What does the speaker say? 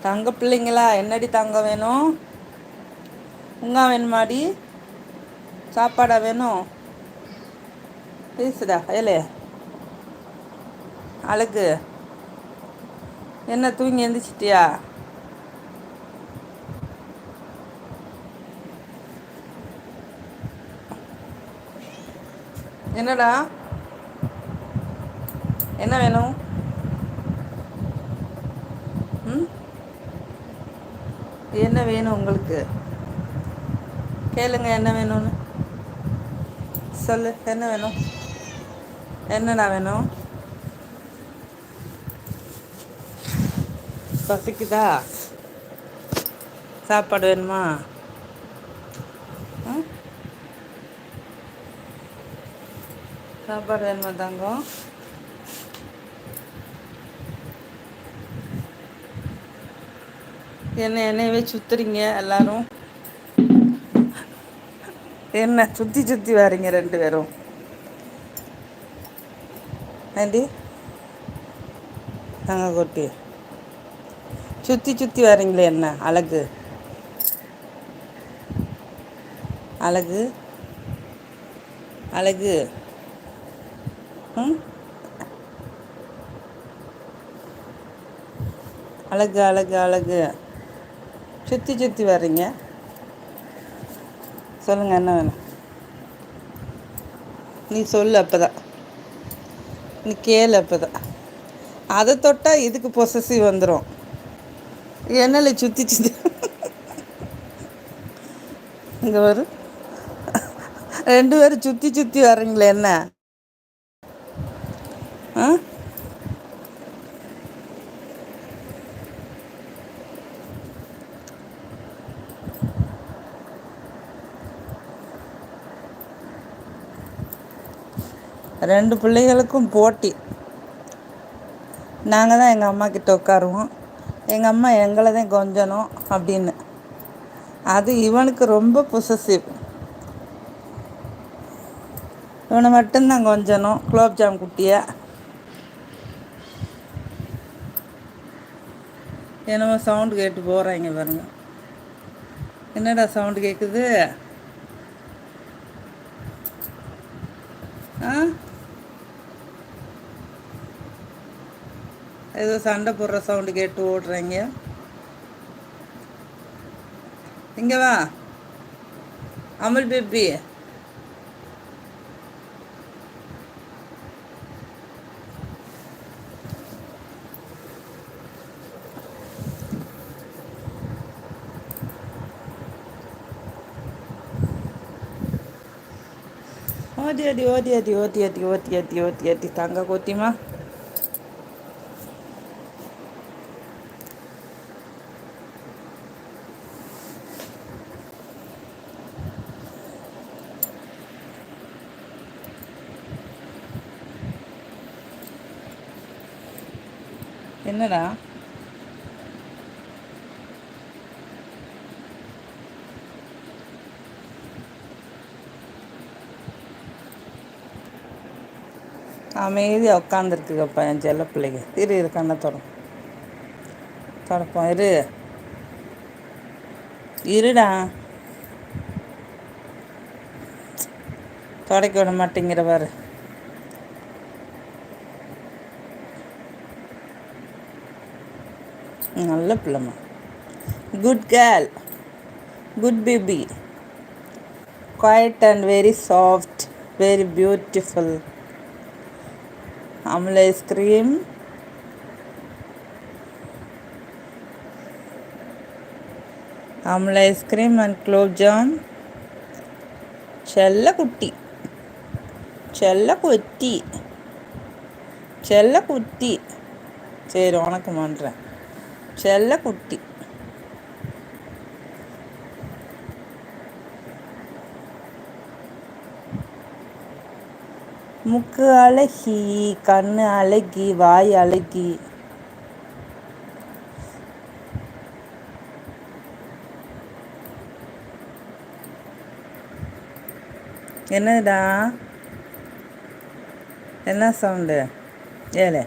தங்க பிள்ளைங்களா, என்னடி தங்கம் வேணும்? உங்கா வேணுமாடி? சாப்பாடா வேணும்? பேசுடா ஏலே. அழகு, என்ன தூங்கி எந்திரிச்சிட்டியா? என்னடா, என்ன வேணும்? ம், என்ன வேணும் உங்களுக்கு? கேளுங்க, என்ன வேணும்னு சொல்லு. என்ன வேணும்? என்னடா வேணும்? பசிக்குதா? சாப்பாடு வேணுமா? ம், சாப்பாடு வேணுமா தங்கம்? என்னையவே சுத்துறீங்க எல்லாரும். என்ன சுற்றி சுற்றி வரீங்க ரெண்டு பேரும்? ஏண்டி தங்க கொட்டி, சுற்றி சுற்றி வரீங்களே என்ன அழகு? அழகு, அழகு. ம், அழகு, அழகு, அழகு. சுற்றி சுற்றி வர்றீங்க. சொல்லுங்கள், என்ன வேணும்? நீ சொல்லு, அப்போதான் நீ கேளு, அப்போதான். அதை தொட்டால் இதுக்கு பொசசிவ் வந்துடும். என்னல சுற்றி சுற்றி இங்கே வரும். ரெண்டு பேரும் சுற்றி சுற்றி வர்றீங்களே என்ன? ஆ, ரெண்டு பிள்ளைகளுக்கும் போட்டி. நாங்கள் தான் எங்கள் அம்மா கிட்ட உட்காருவோம், எங்கள் அம்மா எங்களை தான் கொஞ்சணும் அப்படின்னு. அது இவனுக்கு ரொம்ப பொசசிவ். இவனை மட்டும்தான் கொஞ்சணும். குலோப்ஜாம் குட்டியை என்னமோ சவுண்டு கேட்டு போகிறாங்க பாருங்க. என்னடா சவுண்டு கேட்குது? ஆ, ஏதோ சண்டை போடுற சவுண்டு கேட்டு ஓடுறீங்க. இங்கே வா அமுல் பேபி. ஓடி அடி ஓடி அடி ஓட்டி அடி ஓட்டி அடி ஓட்டி அடி தங்க கொத்திமா. என்னடா, அமைதியாக உட்காந்துருக்குங்கப்பா என் செல்ல பிள்ளைங்க. இரு கண்ணை தொடப்போம். இருடா, தொடக்க விட மாட்டேங்கிற பாரு. நல்ல பிள்ளைம்மா. Good girl, good baby, quite and very soft, very beautiful. Amul ice cream, Amul ice cream and gulab jam. செல்ல குட்டி, செல்ல குட்டி, செல்ல குட்டி. சரி, உனக்கு பண்ணுறேன். செல்ல குட்டி. முக்கு அழகி, கண்ணு அழகி, வாய் அழகி. என்னடா, என்ன சவுண்டு? ஏலே.